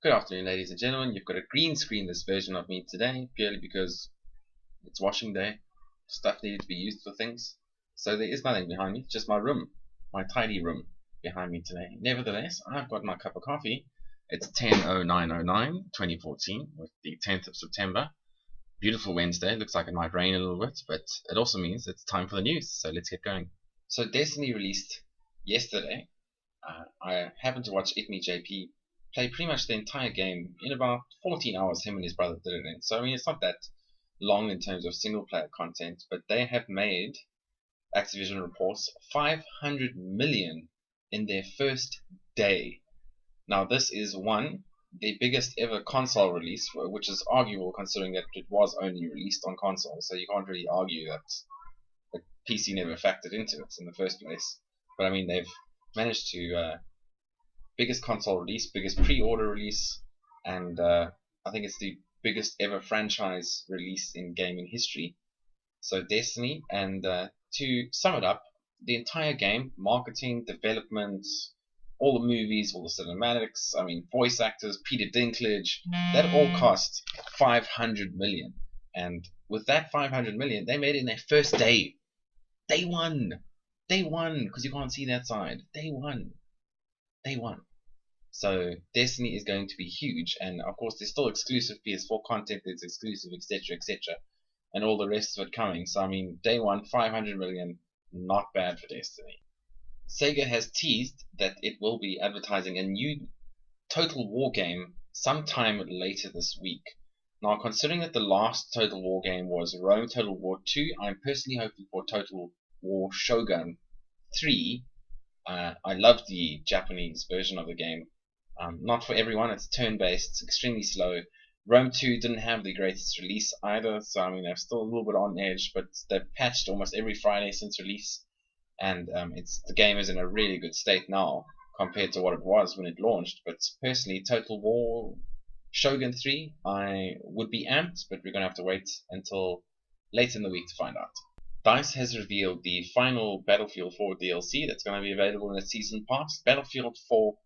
Good afternoon, ladies and gentlemen. You've got a green screen this version of me today, purely because it's washing day. Stuff needed to be used for things. So there is nothing behind me, just my room, my tidy room behind me today. Nevertheless, I've got my cup of coffee. It's 10:09/09/2014, with the 10th of September. Beautiful Wednesday. Looks like it might rain a little bit, but it also means it's time for the news. So let's get going. So Destiny released yesterday. I happened to watch JP play pretty much the entire game in about 14 hours. Him and his brother did it in. So I mean, it's not that long in terms of single player content, but they have made, Activision reports, 500 million in their first day. Now this is the biggest ever console release, which is arguable considering that it was only released on console, so you can't really argue that the PC never factored into it in the first place. But I mean, they've managed to biggest console release, biggest pre-order release, and I think it's the biggest ever franchise release in gaming history. So Destiny, and to sum it up, the entire game, marketing, development, all the movies, all the cinematics, I mean voice actors, Peter Dinklage, that all cost 500 million. And with that 500 million, they made it in their first day. They won! They won! Because you can't see that side. They won. They won. So Destiny is going to be huge, and of course there's still exclusive PS4 content, there's exclusive etc, etc, and all the rest of it coming. So I mean, day one, 500 million, not bad for Destiny. Sega has teased that it will be advertising a new Total War game sometime later this week. Now, considering that the last Total War game was Rome Total War 2, I'm personally hoping for Total War Shogun 3. I love the Japanese version of the game. Not for everyone, it's turn-based, it's extremely slow. Rome 2 didn't have the greatest release either, so I mean they're still a little bit on edge, but they've patched almost every Friday since release, and the game is in a really good state now compared to what it was when it launched. But personally, Total War Shogun 3, I would be amped, but we're going to have to wait until late in the week to find out. DICE has revealed the final Battlefield 4 DLC that's going to be available in the Season Pass, Battlefield 4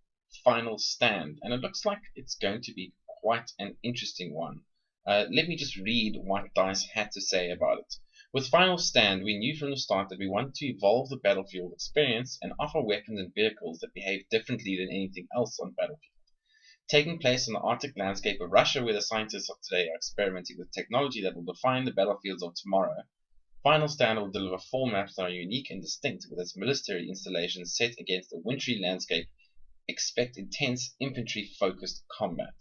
Final Stand, and it looks like it's going to be quite an interesting one. Let me just read what DICE had to say about it. With Final Stand, we knew from the start that we wanted to evolve the Battlefield experience and offer weapons and vehicles that behave differently than anything else on Battlefield. Taking place in the Arctic landscape of Russia, where the scientists of today are experimenting with technology that will define the battlefields of tomorrow, Final Stand will deliver 4 maps that are unique and distinct, with its military installations set against a wintry landscape. Expect intense infantry-focused combat.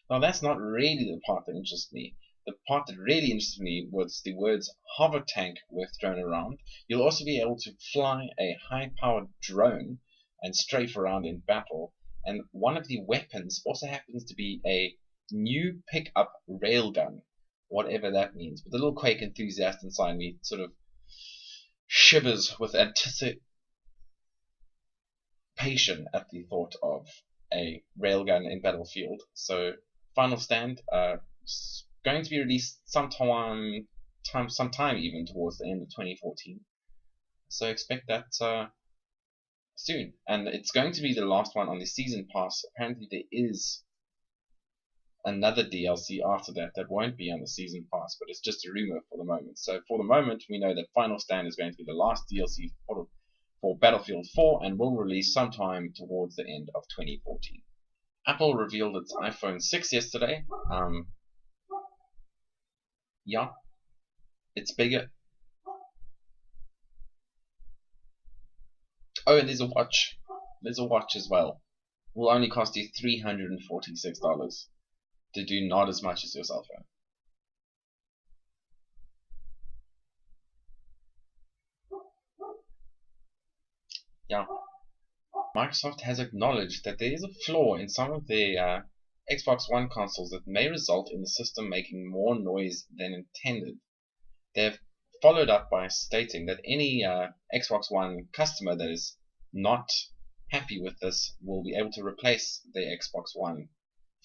Now that's not really the part that interests me. The part that really interested me was the words hover tank were thrown around. You'll also be able to fly a high-powered drone and strafe around in battle. And one of the weapons also happens to be a new pickup railgun, whatever that means. But the little Quake enthusiast inside me sort of shivers with anticipation at the thought of a railgun in Battlefield. So Final Stand, going to be released sometime even towards the end of 2014. So expect that soon. And it's going to be the last one on the Season Pass. Apparently there is another DLC after that won't be on the Season Pass, but it's just a rumor for the moment. So for the moment, we know that Final Stand is going to be the last DLC for Battlefield 4 and will release sometime towards the end of 2014. Apple revealed its iPhone 6 yesterday. Yeah, it's bigger. Oh, and there's a watch. There's a watch as well. Will only cost you $346 to do not as much as your cell phone. Yeah. Microsoft has acknowledged that there is a flaw in some of their Xbox One consoles that may result in the system making more noise than intended. They've followed up by stating that any Xbox One customer that is not happy with this will be able to replace their Xbox One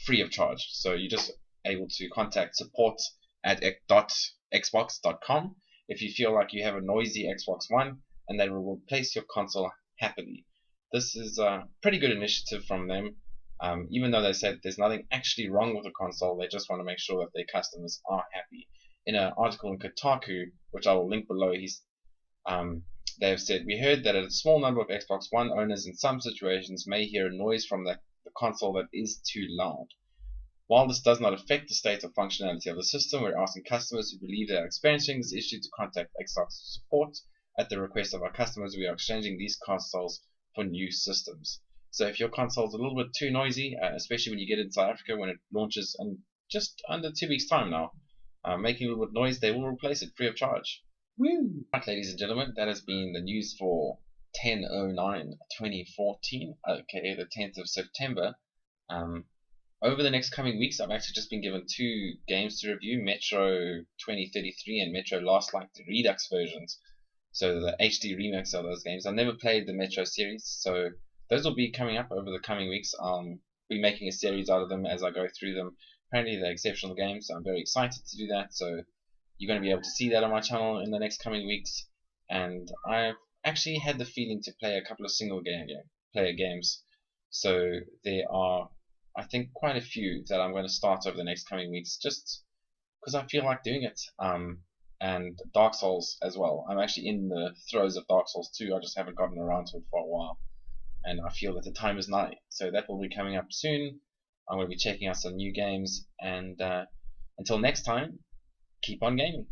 free of charge. So you're just able to contact support at .xbox.com if you feel like you have a noisy Xbox One, and they will replace your console happily. This is a pretty good initiative from them. Even though they said there's nothing actually wrong with the console, they just want to make sure that their customers are happy. In an article in Kotaku, which I will link below, they have said, "We heard that a small number of Xbox One owners in some situations may hear a noise from the console that is too loud. While this does not affect the state or functionality of the system, we're asking customers who believe they are experiencing this issue to contact Xbox support. At the request of our customers, we are exchanging these consoles for new systems." So if your console is a little bit too noisy, especially when you get in South Africa when it launches in just under 2 weeks' time now, making a little bit of noise, they will replace it free of charge. Woo! Right, ladies and gentlemen, that has been the news for 10/09/2014, aka the 10th of September. Over the next coming weeks, I've actually just been given 2 games to review, Metro 2033 and Metro Last Light, the Redux versions. So the HD remakes of those games. I've never played the Metro series, so those will be coming up over the coming weeks. I'll be making a series out of them as I go through them. Apparently they're exceptional games, so I'm very excited to do that. So you're going to be able to see that on my channel in the next coming weeks. And I've actually had the feeling to play a couple of single player games. So there are, I think, quite a few that I'm going to start over the next coming weeks, just because I feel like doing it. And Dark Souls as well. I'm actually in the throes of Dark Souls 2. I just haven't gotten around to it for a while, and I feel that the time is nigh. So that will be coming up soon. I'm going to be checking out some new games, and until next time, keep on gaming.